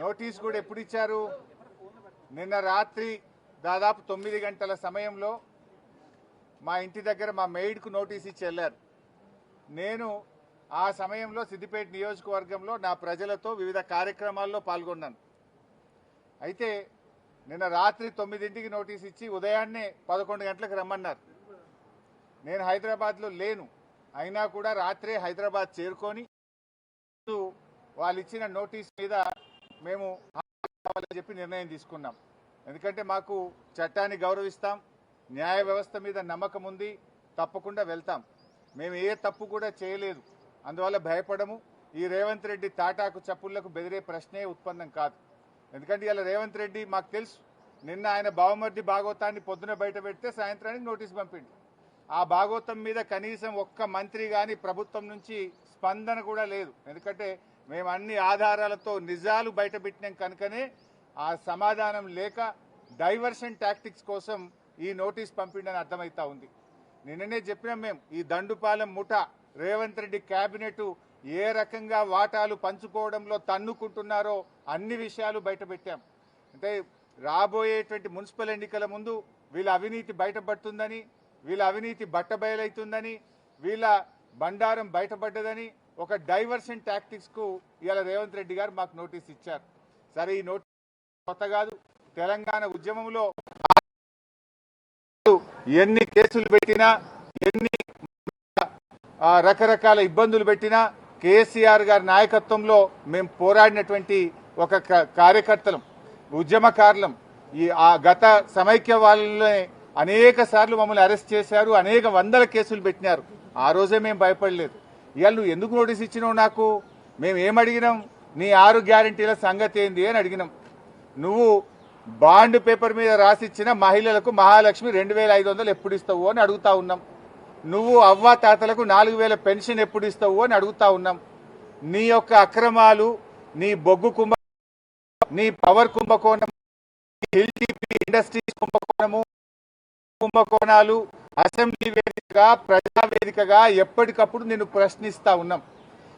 Notice కూడా ఎప్పుడు ఇచ్చారు? నిన్న రాత్రి దాదాపు 9 గంటల సమయంలో మా ఇంటి దగ్గర మా మెయిడ్కు నోటీస్ ఇచ్చి వెళ్ళారు. నేను ఆ సమయంలో సిద్దిపేట నియోజకవర్గంలో నా ప్రజలతో వివిధ కార్యక్రమాల్లో పాల్గొన్నాను. అయితే నిన్న రాత్రి 9ంటికి నోటీస్ ఇచ్చి ఉదయాన్నే 11 గంటలకు రమ్మన్నారు. నేను హైదరాబాద్లో లేను, అయినా కూడా రాత్రే హైదరాబాద్ చేరుకొని వాళ్ళు ఇచ్చిన నోటీస్ మీద మేము చెప్పి నిర్ణయం తీసుకున్నాం. ఎందుకంటే మాకు చట్టాన్ని గౌరవిస్తాం, న్యాయ వ్యవస్థ మీద నమ్మకం ఉంది, తప్పకుండా వెళ్తాం. మేము ఏ తప్పు కూడా చేయలేదు, అందువల్ల భయపడము. ఈ రేవంత్ రెడ్డి తాటాకు చప్పుళ్లకు బెదిరే ప్రశ్నే ఉత్పన్నం కాదు. ఎందుకంటే ఇలా రేవంత్ రెడ్డి మాకు తెలుసు, నిన్న ఆయన బావమర్ది భాగవతాన్ని పొద్దున బయట పెడితే సాయంత్రానికి నోటీస్ పంపిండు. ఆ భాగవతం మీద కనీసం ఒక్క మంత్రి కానీ ప్రభుత్వం నుంచి స్పందన కూడా లేదు. ఎందుకంటే మేము అన్ని ఆధారాలతో నిజాలు బయట పెట్టినాం కనుకనే ఆ సమాధానం లేక డైవర్షన్ టాక్టిక్స్ కోసం ఈ నోటీస్ పంపిండని అర్థమవుతా ఉంది. నిన్ననే చెప్పినాం మేము, ఈ దండుపాలెం ముఠా రేవంత్ రెడ్డి కేబినెట్ ఏ రకంగా వాటాలు పంచుకోవడంలో తన్నుకుంటున్నారో అన్ని విషయాలు బయట పెట్టాం. అంటే రాబోయేటువంటి మున్సిపల్ ఎన్నికల ముందు వీళ్ళ అవినీతి బయటపడుతుందని, వీళ్ళ అవినీతి బట్టబయలవుతుందని, వీళ్ళ బండారం బయటపడ్డదని ఒక డైవర్షన్ టాక్టిక్స్ కు ఇవాళ రేవంత్ రెడ్డి గారు మాకు నోటీస్ ఇచ్చారు. సరే, ఈ నోటీస్ కొత్త కాదు. తెలంగాణ ఉద్యమంలో ఎన్ని కేసులు పెట్టినా, ఎన్ని రకరకాల ఇబ్బందులు పెట్టినా కేసీఆర్ గారి నాయకత్వంలో మేము పోరాడినటువంటి ఒక కార్యకర్తలం, ఉద్యమకారులం. ఆ గత సమైక్య వాళ్ళని అనేక సార్లు మమ్మల్ని అరెస్ట్ చేశారు, అనేక వందల కేసులు పెట్టినారు. ఆ రోజే మేము భయపడలేదు. ఇవాళ నువ్వు ఎందుకు నోటీస్ ఇచ్చినావు నాకు? మేము ఏమడిగినాం? నీ 6 గ్యారెంటీల సంగతి ఏంది అని అడిగినాం. నువ్వు బాండ్ పేపర్ మీద రాసిచ్చిన మహిళలకు మహాలక్ష్మి 2500 ఎప్పుడు ఇస్తావు అని అడుగుతా ఉన్నాం. నువ్వు అవ్వా తాతలకు 4000 పెన్షన్ ఎప్పుడు ఇస్తావు అని అడుగుతా ఉన్నాం. నీ యొక్క అక్రమాలు, నీ బొగ్గు నీ పవర్ కుంభకోణం, హిల్ టీపీ ఇండస్ట్రీస్ కుంభకోణాలు అసెంబ్లీ వేదికగా, ప్రజావేదికగా ఎప్పటికప్పుడు నిన్ను ప్రశ్నిస్తా ఉన్నాం.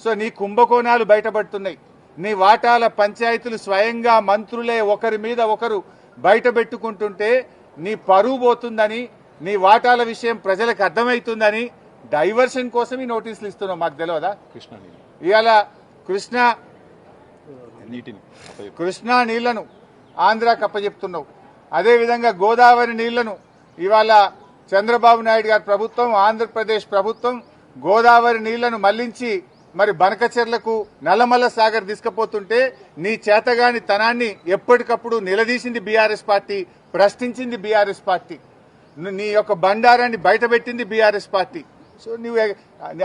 సో నీ కుంభకోణాలు బయటపడుతున్నాయి. నీ వాటాల పంచాయతీలు స్వయంగా మంత్రులే ఒకరి మీద ఒకరు బయట పెట్టుకుంటుంటే నీ పరువు పోతుందని, నీ వాటాల విషయం ప్రజలకు అర్థమవుతుందని డైవర్షన్ కోసం ఈ నోటీసులు ఇస్తున్నావు. మాకు తెలియదా? ఇవాళ కృష్ణా నీళ్లను ఆంధ్రాకి అప్పచెప్తున్నావు. అదేవిధంగా గోదావరి నీళ్లను ఇవాళ చంద్రబాబు నాయుడు గారి ప్రభుత్వం, ఆంధ్రప్రదేశ్ ప్రభుత్వం గోదావరి నీళ్లను మళ్లించి మరి బనకచెర్లకు, నల్లమల్ల సాగర్ తీసుకుపోతుంటే నీ చేతగాని తనాన్ని ఎప్పటికప్పుడు నిలదీసింది బీఆర్ఎస్ పార్టీ, ప్రశ్నించింది బీఆర్ఎస్ పార్టీ. నీ యొక్క బండారాన్ని బయటపెట్టింది బీఆర్ఎస్ పార్టీ. సో నువ్వు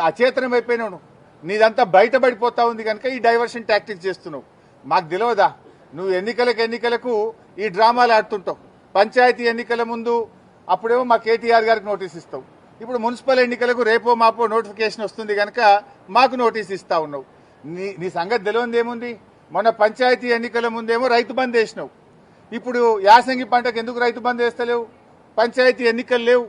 అచేతనం అయిపోయినావు. నీదంతా బయటపడిపోతా ఉంది కనుక ఈ డైవర్షన్ టాక్టిక్స్ చేస్తున్నావు. మాకు తెలియదా? నువ్వు ఎన్నికలకు ఈ డ్రామాలు ఆడుతుంటావు. పంచాయతీ ఎన్నికల ముందు అప్పుడేమో మా కేటీఆర్ గారికి నోటీస్ ఇస్తావు. ఇప్పుడు మున్సిపల్ ఎన్నికలకు రేపో మాపో నోటిఫికేషన్ వస్తుంది కనుక మాకు నోటీస్ ఇస్తా ఉన్నావు. నీ సంగతి తెలియదు ఏముంది? మొన్న పంచాయతీ ఎన్నికల ముందేమో రైతు బంద్ వేసినావు. ఇప్పుడు యాసంగి పంటకు ఎందుకు రైతు బంద్ వేస్తలేవు? పంచాయతీ ఎన్నికలు లేవు.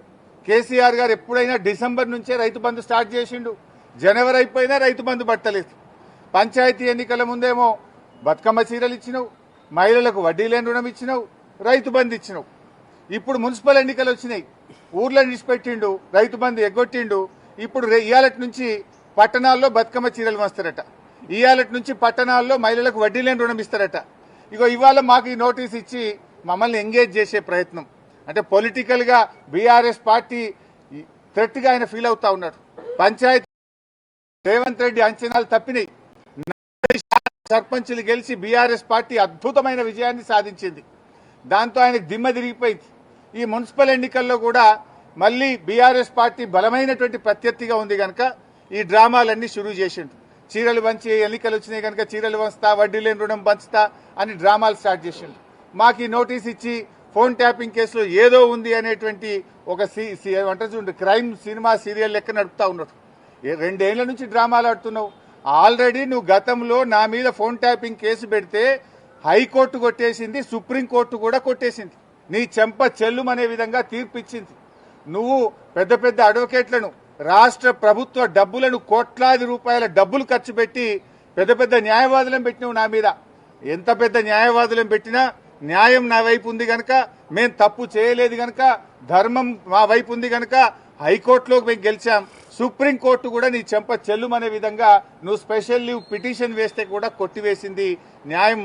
కేసీఆర్ గారు ఎప్పుడైనా డిసెంబర్ నుంచే రైతు బంద్ స్టార్ట్ చేసిండు. జనవరి అయిపోయినా రైతు బంద్ పట్టలేదు. పంచాయతీ ఎన్నికల ముందేమో బతుకమ్మ చీరలు ఇచ్చినావు, మహిళలకు వడ్డీ లేని రుణం ఇచ్చినావు, రైతు బంద్ ఇచ్చినావు. ఇప్పుడు మున్సిపల్ ఎన్నికలు వచ్చినాయి, ఊర్లను విడిచిపెట్టిండు, రైతు బంద్ ఎగ్గొట్టిండు. ఇప్పుడు ఇయాలటి నుంచి పట్టణాల్లో బతుకమ్మ చీరలు వస్తారట, ఇయాలటి నుంచి పట్టణాల్లో మహిళలకు వడ్డీ లేని రుణం ఇస్తారట. ఇవాళ మాకు ఈ నోటీస్ ఇచ్చి మమ్మల్ని ఎంగేజ్ చేసే ప్రయత్నం. అంటే పొలిటికల్ గా బీఆర్ఎస్ పార్టీ థ్రెట్ గా ఆయన ఫీల్ అవుతా ఉన్నాడు. పంచాయతీ రేవంత్ రెడ్డి అంచనాలు తప్పినాయి. సర్పంచులు గెలిచి బీఆర్ఎస్ పార్టీ అద్భుతమైన విజయాన్ని సాధించింది. దాంతో ఆయనకు దిమ్మ తిరిగిపోయింది. ఈ మున్సిపల్ ఎన్నికల్లో కూడా మళ్లీ బీఆర్ఎస్ పార్టీ బలమైనటువంటి ప్రత్యర్థిగా ఉంది కనుక ఈ డ్రామాలన్నీ షురూ చేసిండు. చీరలు పంచి ఎన్నికలు వచ్చినాయి కనుక చీరలు పంచుతా, వడ్డీ లేని రుణం పంచుతా అని డ్రామాలు స్టార్ట్ చేసిండు. మాకు ఈ నోటీస్ ఇచ్చి ఫోన్ ట్యాపింగ్ కేసులో ఏదో ఉంది అనేటువంటి ఒక క్రైమ్ సినిమా సీరియల్ లెక్క నడుపుతా ఉన్నాడు. 2 ఏళ్ల నుంచి డ్రామాలు ఆడుతున్నావు. ఆల్రెడీ నువ్వు గతంలో నా మీద ఫోన్ ట్యాపింగ్ కేసు పెడితే హైకోర్టు కొట్టేసింది, సుప్రీంకోర్టు కూడా కొట్టేసింది. నీ చెంప చెల్లుమనే విధంగా తీర్పు ఇచ్చింది. నువ్వు పెద్ద పెద్ద అడ్వకేట్లను, రాష్ట్ర ప్రభుత్వ డబ్బులను, కోట్లాది రూపాయల డబ్బులు ఖర్చు పెట్టి పెద్ద పెద్ద న్యాయవాదులను పెట్టినావు నా మీద. ఎంత పెద్ద న్యాయవాదులను పెట్టినా న్యాయం నా వైపు ఉంది గనక, మేము తప్పు చేయలేదు గనక, ధర్మం మా వైపు ఉంది గనక హైకోర్టులో మేము గెలిచాం. సుప్రీంకోర్టు కూడా నీ చెంప చెల్లుమనే విధంగా నువ్వు స్పెషల్ లీవ్ పిటిషన్ వేస్తే కూడా కొట్టివేసింది. న్యాయం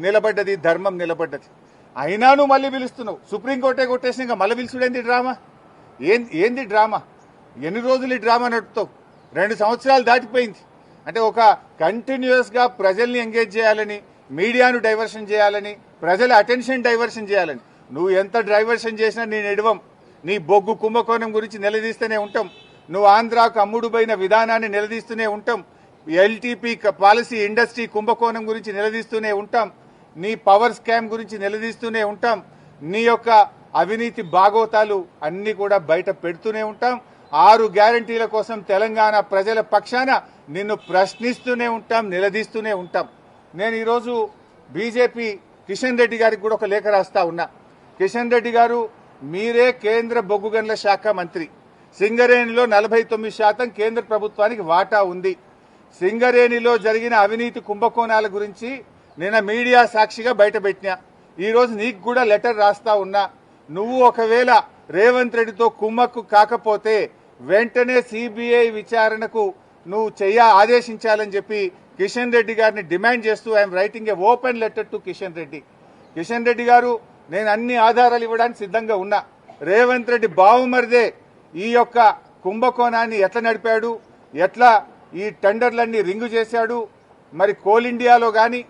నిలబడ్డది, ధర్మం నిలబడ్డది. అయినా నువ్వు మళ్ళీ పిలుస్తున్నావు. సుప్రీంకోర్టే కొట్టేసిన ఇంకా మళ్ళీ పిలుచుడేంది డ్రామా? ఏంది డ్రామా? ఎన్ని రోజులు ఈ డ్రామా నడుపుతావు? 2 సంవత్సరాలు దాటిపోయింది. అంటే ఒక కంటిన్యూస్ గా ప్రజల్ని ఎంగేజ్ చేయాలని, మీడియాను డైవర్షన్ చేయాలని, ప్రజల అటెన్షన్ డైవర్షన్ చేయాలని నువ్వు ఎంత డైవర్షన్ చేసినా నేను ఎడవం. నీ బొగ్గు కుంభకోణం గురించి నిలదీస్తూనే ఉంటాం. నువ్వు ఆంధ్రాకు అమ్ముడుపోయిన విధానాన్ని నిలదీస్తూనే ఉంటాం. ఎల్టీపీ పాలసీ ఇండస్ట్రీ కుంభకోణం గురించి నిలదీస్తూనే ఉంటాం. నీ పవర్ స్కామ్ గురించి నిలదీస్తూనే ఉంటాం. నీ యొక్క అవినీతి బాగోతాలు అన్ని కూడా బయట పెడుతూనే ఉంటాం. 6 గ్యారంటీల కోసం తెలంగాణ ప్రజల పక్షాన నిన్ను ప్రశ్నిస్తూనే ఉంటాం, నిలదీస్తూనే ఉంటాం. నేను ఈరోజు బీజేపీ కిషన్ రెడ్డి గారికి కూడా ఒక లేఖ రాస్తా ఉన్నా. కిషన్ రెడ్డి గారు, మీరే కేంద్ర బొగ్గు గనుల శాఖ మంత్రి. సింగరేణిలో 49% కేంద్ర ప్రభుత్వానికి వాటా ఉంది. సింగరేణిలో జరిగిన అవినీతి కుంభకోణాల గురించి నిన్న మీడియా సాక్షిగా బయటపెట్టినా. ఈరోజు నీకు కూడా లెటర్ రాస్తా ఉన్నా. నువ్వు ఒకవేళ రేవంత్ రెడ్డితో కుమ్మక్కు కాకపోతే వెంటనే సిబిఐ విచారణకు నువ్వు ఆదేశించాలని చెప్పి కిషన్ రెడ్డి గారిని డిమాండ్ చేస్తూ I'm writing A open letter to Kishan Reddy. Kishan Reddy గారు, నేను అన్ని ఆధారాలు ఇవ్వడానికి సిద్ధంగా ఉన్నా. రేవంత్ రెడ్డి బావుమరిదే ఈ యొక్క కుంభకోణాన్ని ఎట్లా నడిపాడు, ఎట్లా ఈ టెండర్లన్నీ రింగు చేశాడు, మరి కోల్ ఇండియాలో కానీ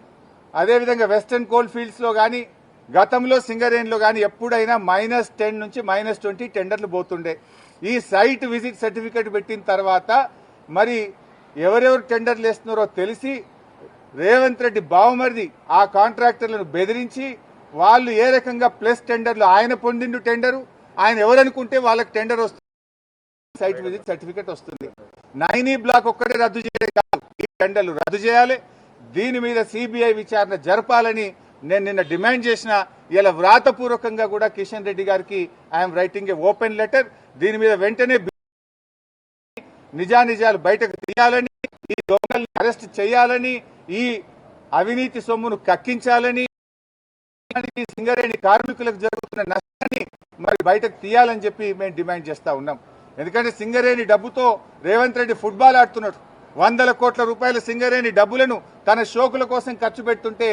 అదేవిధంగా వెస్టర్న్ కోల్ ఫీల్డ్స్ లో కానీ గతంలో సింగరేణిలో కానీ ఎప్పుడైనా -10 నుంచి -20 టెండర్లు పోతుండే. ఈ సైట్ విజిట్ సర్టిఫికేట్ పెట్టిన తర్వాత మరి ఎవరెవరు టెండర్లు వేస్తున్నారో తెలిసి రేవంత్ రెడ్డి బావమరిది ఆ కాంట్రాక్టర్లను బెదిరించి వాళ్ళు ఏ రకంగా ప్లస్ టెండర్లు ఆయన పొందిండు టెండరు, ఆయన ఎవరనుకుంటే వాళ్ళకి టెండర్ వస్తుంది, సైట్ విజిట్ సర్టిఫికేట్ వస్తుంది. 9E బ్లాక్ ఒక్కటే రద్దు చేయడం కాదు, ఈ టెండర్లు రద్దు చేయాలి. దీని మీద సిబిఐ విచారణ జరపాలని నేను నిన్న డిమాండ్ చేసిన. ఇలా వ్రాతపూర్వకంగా కూడా కిషన్ రెడ్డి గారికి I'm writing A open letter. దీని మీద వెంటనే నిజానిజాలు బయటకు తీయాలని, ఈ దొంగల్ని అరెస్ట్ చేయాలని, ఈ అవినీతి సొమ్మును కక్కించాలని, సింగరేణి కార్మికులకు జరుగుతున్న నష్టాన్ని మరి బయటకు తీయాలని చెప్పి మేము డిమాండ్ చేస్తా ఉన్నాం. ఎందుకంటే సింగరేణి డబ్బుతో రేవంత్ రెడ్డి ఫుట్బాల్ ఆడుతున్నాడు. 100 కోట్ల రూపాయల సింగరేణి డబ్బులను తన షోకుల కోసం ఖర్చు పెడుతుంటే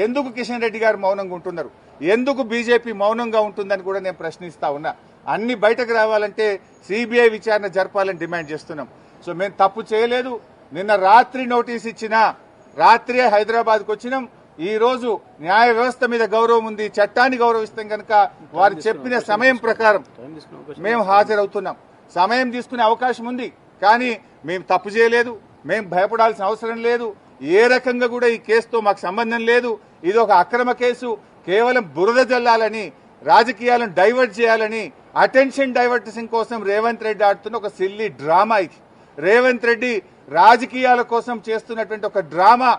ఎందుకు కిషన్ రెడ్డి గారు మౌనంగా ఉంటున్నారు? ఎందుకు బీజేపీ మౌనంగా ఉంటుందని కూడా నేను ప్రశ్నిస్తా ఉన్నా. అన్ని బయటకు రావాలంటే సిబిఐ విచారణ జరపాలని డిమాండ్ చేస్తున్నాం. సో మేము తప్పు చేయలేదు. నిన్న రాత్రి నోటీస్ ఇచ్చినా, రాత్రే హైదరాబాద్కు వచ్చినాం. ఈ రోజు న్యాయ వ్యవస్థ మీద గౌరవం ఉంది, చట్టాన్ని గౌరవిస్తాం కనుక వారు చెప్పిన సమయం ప్రకారం మేము హాజరవుతున్నాం. సమయం తీసుకునే అవకాశం ఉంది, కానీ మేము తప్పు చేయలేదు, మేము భయపడాల్సిన అవసరం లేదు. ఏ రకంగా కూడా ఈ కేసుతో మాకు సంబంధం లేదు. ఇది ఒక అక్రమ కేసు. కేవలం బురద జల్లాలని, రాజకీయాలను డైవర్ట్ చేయాలని, అటెన్షన్ డైవర్షన్ కోసం రేవంత్ రెడ్డి ఆడుతున్న ఒక సిల్లీ డ్రామా ఇది. రేవంత్ రెడ్డి రాజకీయాల కోసం చేస్తున్నటువంటి ఒక డ్రామా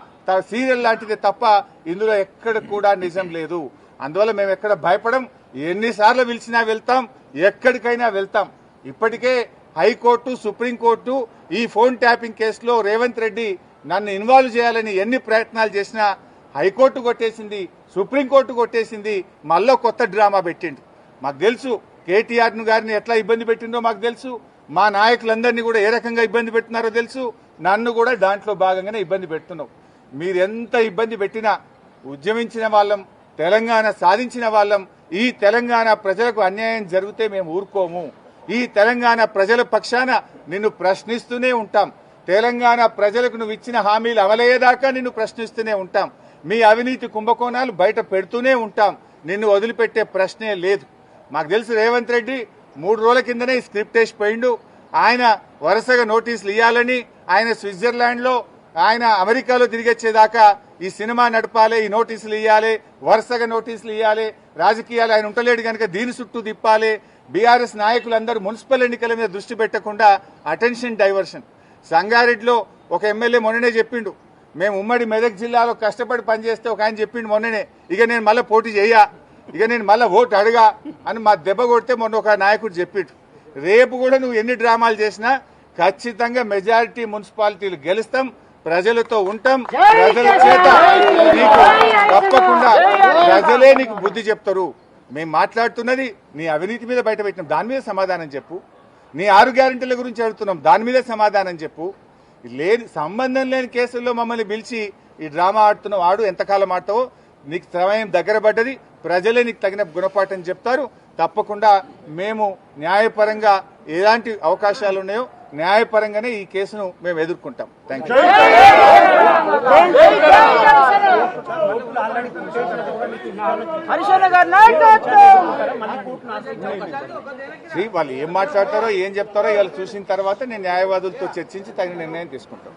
సీరియల్ లాంటిదే తప్ప ఇందులో ఎక్కడ కూడా నిజం లేదు. అందువల్ల మేము ఎక్కడ భయపడం. ఎన్నిసార్లు పిలిచినా వెళ్తాం, ఎక్కడికైనా వెళ్తాం. ఇప్పటికే హైకోర్టు, సుప్రీంకోర్టు ఈ ఫోన్ ట్యాపింగ్ కేసులో రేవంత్ రెడ్డి నన్ను ఇన్వాల్వ్ చేయాలని ఎన్ని ప్రయత్నాలు చేసినా హైకోర్టు కొట్టేసింది, సుప్రీంకోర్టు కొట్టేసింది. మళ్ళీ కొత్త డ్రామా పెట్టిండు. మాకు తెలుసు కేటీఆర్ గారిని ఎట్లా ఇబ్బంది పెట్టిందో మాకు తెలుసు. మా నాయకులందరినీ కూడా ఏ రకంగా ఇబ్బంది పెట్టినారో తెలుసు. నన్ను కూడా దాంట్లో భాగంగానే ఇబ్బంది పెడుతున్నావు. మీరెంత ఇబ్బంది పెట్టినా ఉద్యమించిన వాళ్ళం, తెలంగాణ సాధించిన వాళ్ళం. ఈ తెలంగాణ ప్రజలకు అన్యాయం జరిగితే మేము ఊరుకోము. ఈ తెలంగాణ ప్రజల పక్షాన నిన్ను ప్రశ్నిస్తూనే ఉంటాం. తెలంగాణ ప్రజలకు నువ్వు ఇచ్చిన హామీలు అమలయ్యేదాకా నిన్ను ప్రశ్నిస్తూనే ఉంటాం. మీ అవినీతి కుంభకోణాలు బయట పెడుతూనే ఉంటాం. నిన్ను వదిలిపెట్టే ప్రశ్నే లేదు. మాకు తెలుసు రేవంత్ రెడ్డి 3 రోజుల కిందనే ఈ స్క్రిప్ట్ వేసిపోయిండు. ఆయన వరుసగా నోటీసులు ఇవ్వాలని, ఆయన స్విట్జర్లాండ్ లో, ఆయన అమెరికాలో తిరిగొచ్చేదాకా ఈ సినిమా నడపాలి, ఈ నోటీసులు ఇవ్వాలి, వరుసగా నోటీసులు ఇవ్వాలి. రాజకీయాలు ఆయన ఉంటలేడు కనుక దీని చుట్టూ తిప్పాలి. బీఆర్ఎస్ నాయకులందరూ మున్సిపల్ ఎన్నికల మీద దృష్టి పెట్టకుండా అటెన్షన్ డైవర్షన్. సంగారెడ్డిలో ఒక ఎమ్మెల్యే మొన్ననే చెప్పిండు, మేము ఉమ్మడి మెదక్ జిల్లాలో కష్టపడి పనిచేస్తే ఒక ఆయన చెప్పిండు మొన్ననే, ఇక నేను మళ్ళీ పోటీ చేయా, ఇక నేను మళ్ళీ ఓటు అడగా అని మా దెబ్బ కొడితే మొన్న ఒక నాయకుడు చెప్పిండు. రేపు కూడా నువ్వు ఎన్ని డ్రామాలు చేసినా ఖచ్చితంగా మెజారిటీ మున్సిపాలిటీలు గెలుస్తాం, ప్రజలతో ఉంటాం, ప్రజల చేత నీకు ప్రజలే నీకు బుద్ధి చెప్తారు. మేము మాట్లాడుతున్నది నీ అవినీతి మీద బయట పెట్టినాం, దాని మీద సమాధానం చెప్పు. నీ 6 గ్యారెంటీల గురించి అడుగుతున్నాం, దాని మీద సమాధానం చెప్పు. లేని సంబంధం లేని కేసుల్లో మమ్మల్ని పిలిచి ఈ డ్రామా ఆడుతున్నావు, ఆడు ఎంతకాలం ఆడతావో. నీకు సమయం దగ్గర పడ్డది, ప్రజలే నీకు తగిన గుణపాఠం చెప్తారు. తప్పకుండా మేము న్యాయపరంగా ఎలాంటి అవకాశాలు ఉన్నాయో న్యాయపరంగానే ఈ కేసును మేము ఎదుర్కొంటాం. Thank you. వాళ్ళు ఏం మాట్లాడతారో ఏం చెప్తారో ఇవాళ చూసిన తర్వాత నేను న్యాయవాదులతో చర్చించి తగిన నిర్ణయం తీసుకుంటాం.